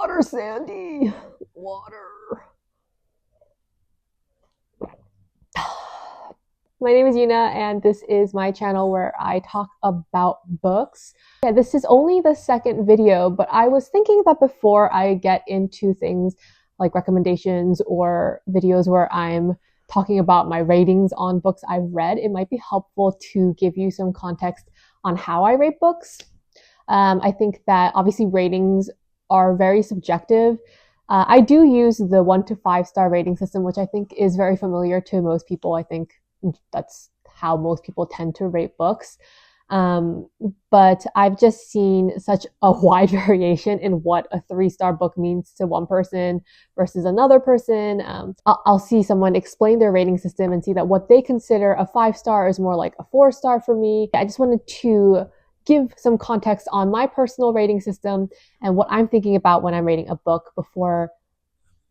Water, Sandy. Water. My name is Yuna, and this is my channel where I talk about books. Yeah, this is only the second video, but I was thinking that before I get into things like recommendations or videos where I'm talking about my ratings on books I've read, it might be helpful to give you some context on how I rate books. I think that obviously ratings are very subjective. I do use the 1 to 5 star rating system, which I think is very familiar to most people. I think that's how most people tend to rate books. But I've just seen such a wide variation in what a 3-star book means to one person versus another person. I'll see someone explain their rating system and see that what they consider a 5-star is more like a 4-star for me. I just wanted to give some context on my personal rating system and what I'm thinking about when I'm rating a book before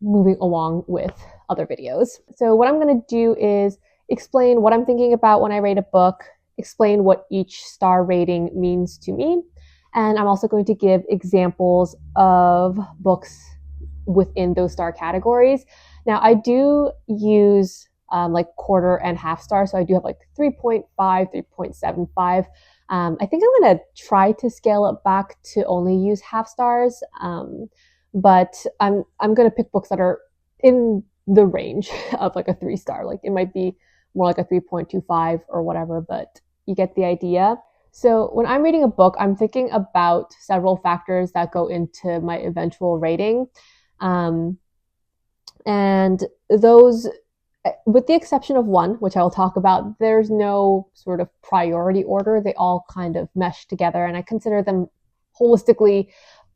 moving along with other videos. So what I'm going to do is explain what I'm thinking about when I rate a book, explain what each star rating means to me, and I'm also going to give examples of books within those star categories. Now, I do use like quarter and half stars, so I do have like 3.5, 3.75. I think I'm going to try to scale it back to only use half stars, but I'm going to pick books that are in the range of like a 3-star. Like it might be more like a 3.25 or whatever, but you get the idea. So when I'm reading a book, I'm thinking about several factors that go into my eventual rating. And those, with the exception of one, which I will talk about, there's no sort of priority order. They all kind of mesh together, and I consider them holistically.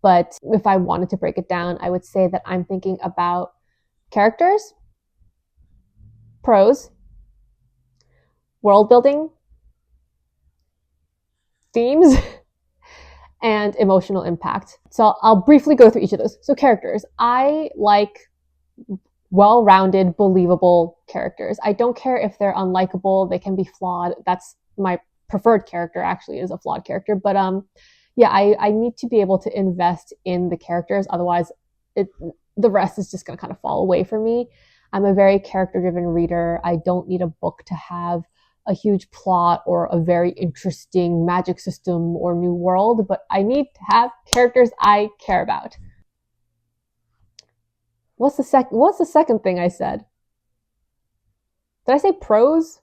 But if I wanted to break it down, I would say that I'm thinking about characters, prose, world building, themes, and emotional impact. So I'll briefly go through each of those. So characters. I like well-rounded, believable characters. I don't care if they're unlikable. They can be flawed. That's my preferred character, actually, is a flawed character. But yeah, I need to be able to invest in the characters. Otherwise, the rest is just going to kind of fall away for me. I'm a very character-driven reader. I don't need a book to have a huge plot or a very interesting magic system or new world, but I need to have characters I care about. What's the second thing I said? Did I say prose?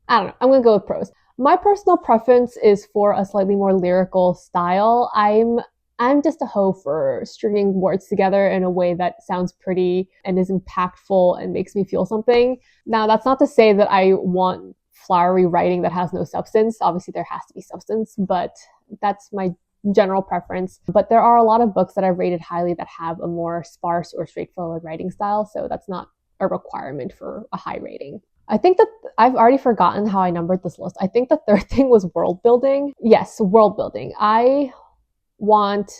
I don't know. I'm going to go with prose. My personal preference is for a slightly more lyrical style. I'm just a hoe for stringing words together in a way that sounds pretty and is impactful and makes me feel something. Now, that's not to say that I want flowery writing that has no substance. Obviously, there has to be substance, but that's my general preference. But there are a lot of books that I've rated highly that have a more sparse or straightforward writing style, so that's not a requirement for a high rating. I think that I've already forgotten how I numbered this list. I think the third thing was world building. Yes, world building. I want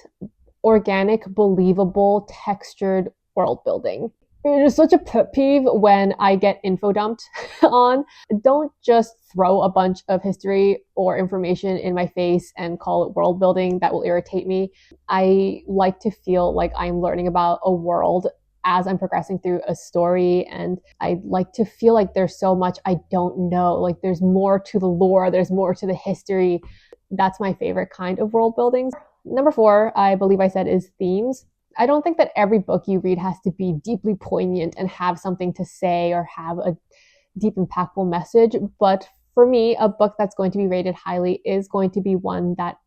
organic, believable, textured world building. It is such a pet peeve when I get info dumped on. Don't just throw a bunch of history or information in my face and call it world building. That will irritate me. I like to feel like I'm learning about a world as I'm progressing through a story, and I like to feel like there's so much I don't know. Like there's more to the lore, there's more to the history. That's my favorite kind of world building. Number 4, I believe I said, is themes. I don't think that every book you read has to be deeply poignant and have something to say or have a deep, impactful message. But for me, a book that's going to be rated highly is going to be one that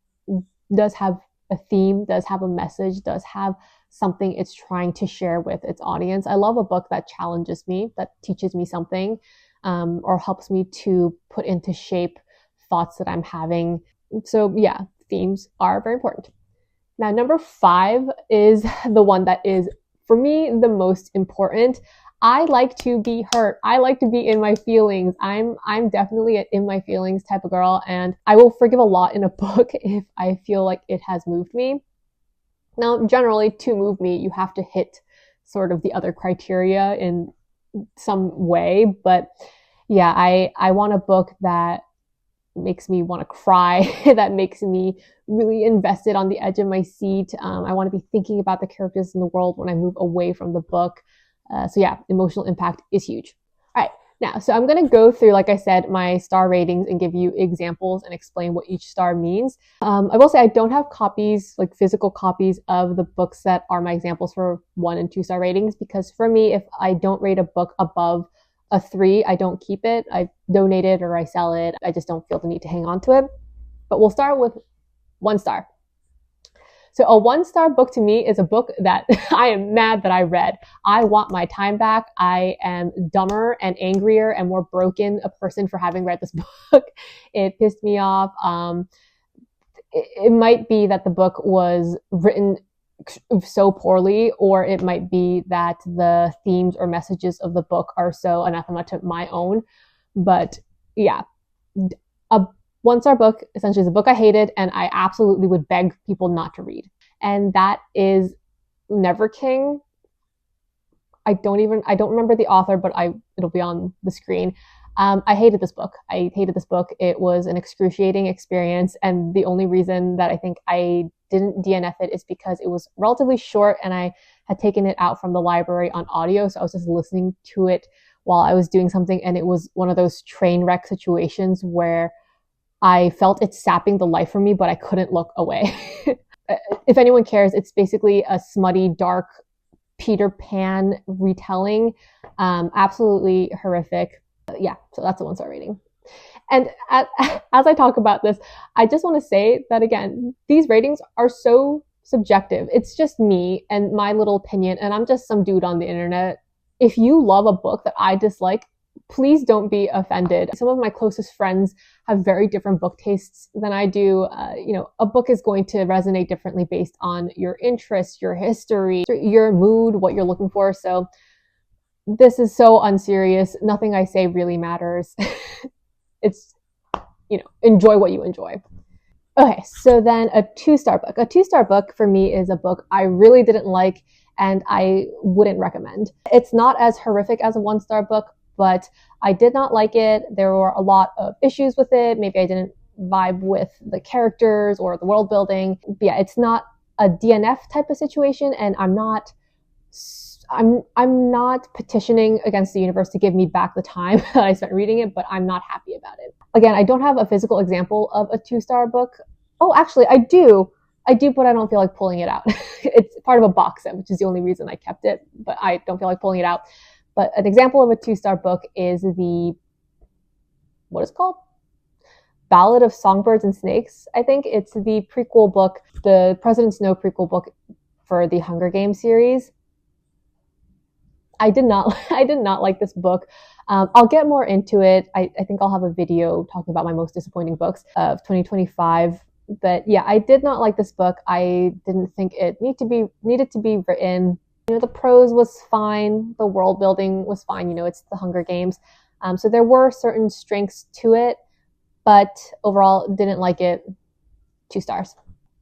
does have a theme, does have a message, does have something it's trying to share with its audience. I love a book that challenges me, that teaches me something, or helps me to put into shape thoughts that I'm having. So yeah, themes are very important. Now, number 5 is the one that is, for me, the most important. I like to be hurt. I like to be in my feelings. I'm definitely an in my feelings type of girl, and I will forgive a lot in a book if I feel like it has moved me. Now, generally, to move me, you have to hit sort of the other criteria in some way, but yeah, I want a book that makes me want to cry, that makes me really invested on the edge of my seat. I want to be thinking about the characters in the world when I move away from the book. So yeah, emotional impact is huge. All right, now, so I'm going to go through, like I said, my star ratings and give you examples and explain what each star means. I will say I don't have copies, like physical copies of the books that are my examples for 1 and 2 star ratings, because for me, if I don't rate a book above a 3, I don't keep it. I donate it or I sell it. I just don't feel the need to hang on to it. But we'll start with 1 star. So a 1-star book to me is a book that I am mad that I read. I want my time back. I am dumber and angrier and more broken a person for having read this book. It pissed me off. It might be that the book was written so poorly, or it might be that the themes or messages of the book are so anathema to my own. But yeah, a 1-star book essentially is a book I hated and I absolutely would beg people not to read. And that is Never King. I don't remember the author, but it'll be on the screen. I hated this book. It was an excruciating experience. And the only reason that I think I didn't DNF it is because it was relatively short and I had taken it out from the library on audio. So I was just listening to it while I was doing something. And it was one of those train wreck situations where I felt it sapping the life from me, but I couldn't look away. If anyone cares, it's basically a smutty, dark Peter Pan retelling. Absolutely horrific. Yeah, so that's a 1-star rating. And as I talk about this, I just want to say that, again, these ratings are so subjective. It's just me and my little opinion, and I'm just some dude on the internet. If you love a book that I dislike, please don't be offended. Some of my closest friends have very different book tastes than I do. A book is going to resonate differently based on your interests, your history, your mood, what you're looking for. So this is so unserious. Nothing I say really matters. It's, enjoy what you enjoy. Okay, so then a 2-star book. A 2-star book for me is a book I really didn't like and I wouldn't recommend. It's not as horrific as a 1-star book, but I did not like it. There were a lot of issues with it. Maybe I didn't vibe with the characters or the world building. But yeah, it's not a DNF type of situation, and I'm not petitioning against the universe to give me back the time that I spent reading it, but I'm not happy about it. Again, I don't have a physical example of a 2-star book. Oh, actually, I do, but I don't feel like pulling it out. It's part of a box set, which is the only reason I kept it, but I don't feel like pulling it out. But an example of a 2-star book is what is it called? Ballad of Songbirds and Snakes. I think it's the prequel book, the President Snow prequel book for the Hunger Games series. I did not like this book. I'll get more into it. I think I'll have a video talking about my most disappointing books of 2025. But yeah, I did not like this book. I didn't think it needed to be written. The prose was fine. The world building was fine. It's the Hunger Games. So there were certain strengths to it, but overall didn't like it. 2 stars.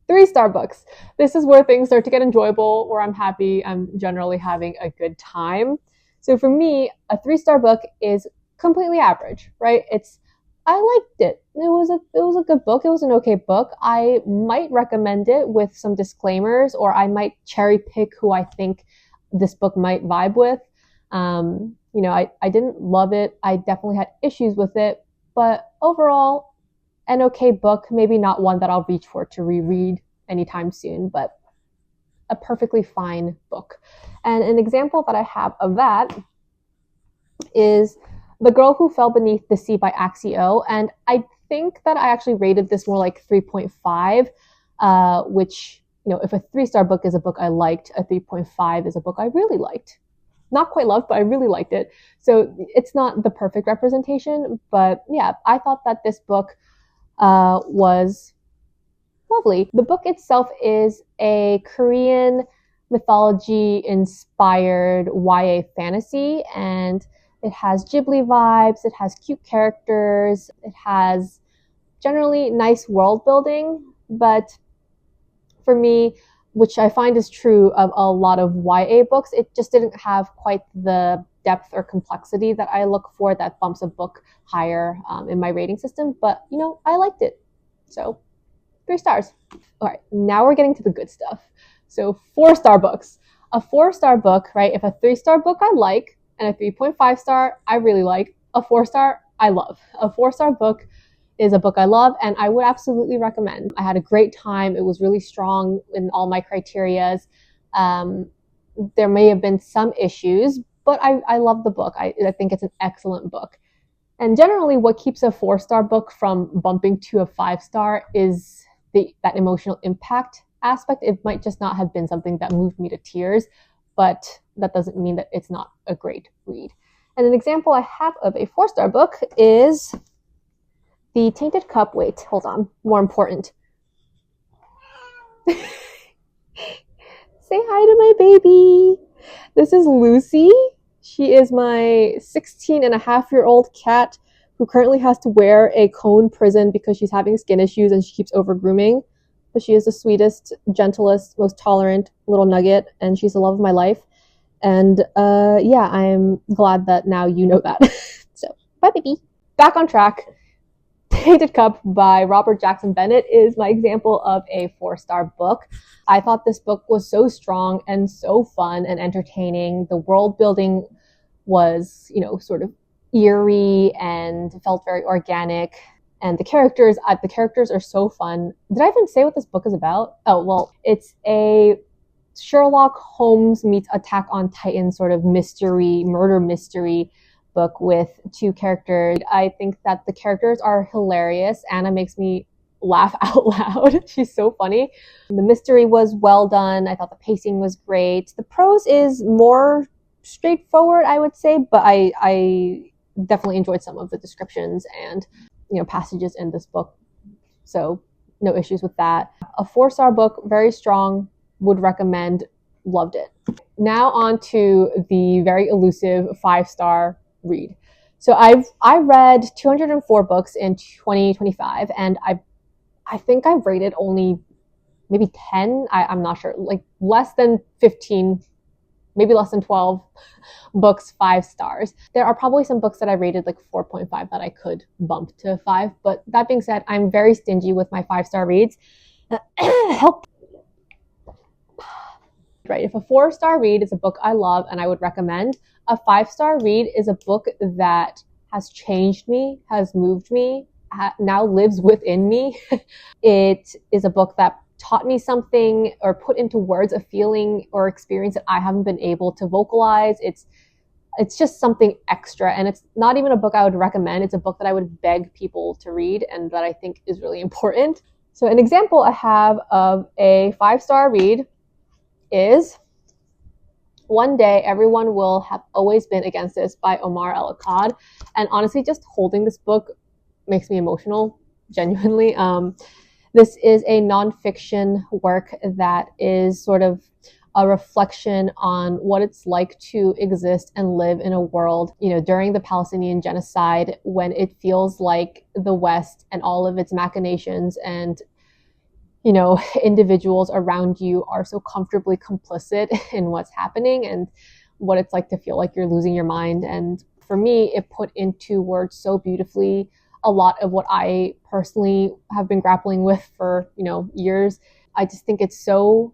3-star books. This is where things start to get enjoyable, where I'm happy. I'm generally having a good time. So for me, a 3-star book is completely average, right? I liked it. It was a good book. It was an okay book. I might recommend it with some disclaimers, or I might cherry pick who I think this book might vibe with. I didn't love it. I definitely had issues with it, but overall, an okay book. Maybe not one that I'll reach for to reread anytime soon, but a perfectly fine book. And an example that I have of that is The Girl Who Fell Beneath the Sea by Axio. And I think that I actually rated this more like 3.5, which, if a 3-star book is a book I liked, a 3.5 is a book I really liked. Not quite loved, but I really liked it. So it's not the perfect representation, but yeah, I thought that this book was lovely. The book itself is a Korean mythology-inspired YA fantasy, and it has Ghibli vibes, it has cute characters, it has generally nice world building, but for me, which I find is true of a lot of YA books, it just didn't have quite the depth or complexity that I look for that bumps a book higher in my rating system. But, you know, I liked it. So 3 stars. All right, now we're getting to the good stuff. So 4-star books. A 4-star book, right? If a 3-star book I like, and a 3.5 star I really like, a 4-star I love. A 4-star book is a book I love and I would absolutely recommend. I had a great time. It was really strong in all my criterias. There may have been some issues, but I love the book. I think it's an excellent book. And generally what keeps a 4-star book from bumping to a 5-star is that emotional impact aspect. It might just not have been something that moved me to tears, but that doesn't mean that it's not a great read. And an example I have of a 4-star book is The Tainted Cup. Wait, hold on. More important. Say hi to my baby. This is Lucy. She is my 16-and-a-half-year-old cat who currently has to wear a cone prison because she's having skin issues and she keeps over grooming. But she is the sweetest, gentlest, most tolerant little nugget, and she's the love of my life. And yeah, I'm glad that now you know that. So, bye, baby. Back on track. Tainted Cup by Robert Jackson Bennett is my example of a 4-star book. I thought this book was so strong and so fun and entertaining. The world building was, you know, sort of eerie and felt very organic. And the characters are so fun. Did I even say what this book is about? Oh, well, it's a Sherlock Holmes meets Attack on Titan sort of murder mystery book with 2 characters. I think that the characters are hilarious. Anna makes me laugh out loud. She's so funny. The mystery was well done. I thought the pacing was great. The prose is more straightforward, I would say, but I definitely enjoyed some of the descriptions and, you know, passages in this book. So no issues with that. A 4-star book, very strong, would recommend, loved it. Now on to the very elusive 5-star read. So I read 204 books in 2025 and I think I've rated only maybe 10, I'm not sure, like less than 15, maybe less than 12 books 5 stars. There are probably some books that I rated like 4.5 that I could bump to 5, but that being said, I'm very stingy with my 5-star reads. Help. Right, if a 4-star read is a book I love and I would recommend, a 5-star read is a book that has changed me, has moved me, now lives within me. It is a book that taught me something or put into words a feeling or experience that I haven't been able to vocalize. It's just something extra, and it's not even a book I would recommend. It's a book that I would beg people to read and that I think is really important. So an example I have of a 5-star read is One Day Everyone Will Have Always Been Against This by Omar El-Akkad. And honestly, just holding this book makes me emotional, genuinely. This is a nonfiction work that is sort of a reflection on what it's like to exist and live in a world, you know, during the Palestinian genocide, when it feels like the West and all of its machinations and, you know, individuals around you are so comfortably complicit in what's happening and what it's like to feel like you're losing your mind. And for me, it put into words so beautifully a lot of what I personally have been grappling with for, you know, years. I just think it's so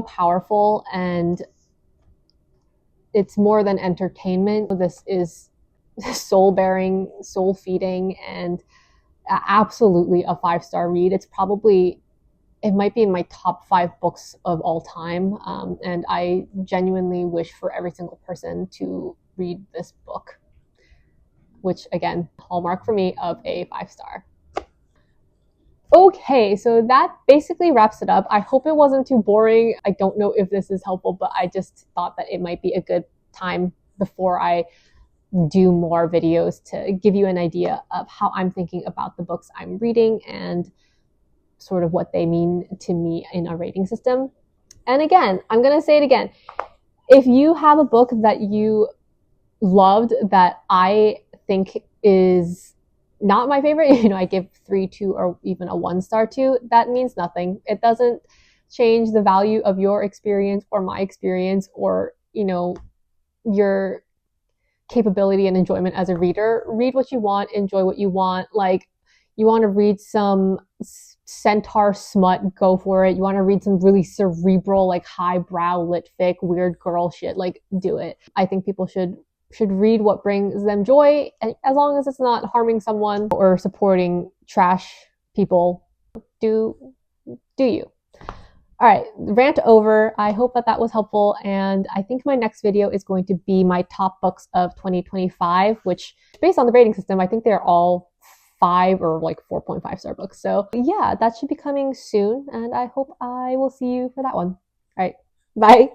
powerful, and it's more than entertainment. This is soul-bearing, soul-feeding, and absolutely a 5-star read. It might be in my top 5 books of all time, and I genuinely wish for every single person to read this book, which again, hallmark for me of a 5-star. Okay, so that basically wraps it up. I hope it wasn't too boring. I don't know if this is helpful, but I just thought that it might be a good time before I do more videos to give you an idea of how I'm thinking about the books I'm reading and sort of what they mean to me in a rating system. And again, I'm going to say it again. If you have a book that you loved that I think is not my favorite, you know, I give 3, 2, or even a 1-star to, that means nothing. It doesn't change the value of your experience or my experience or, you know, your capability and enjoyment as a reader. Read what you want, enjoy what you want. Like, you want to read some centaur smut, go for it. You want to read some really cerebral, like highbrow lit fic, weird girl shit, like do it. I think people should read what brings them joy, and as long as it's not harming someone or supporting trash people, do you. All right, rant over. I hope that was helpful, and I think my next video is going to be my top books of 2025, which, based on the rating system, I think they're all 5 or like 4.5 star books. So yeah, that should be coming soon, and I hope I will see you for that one. All right, bye.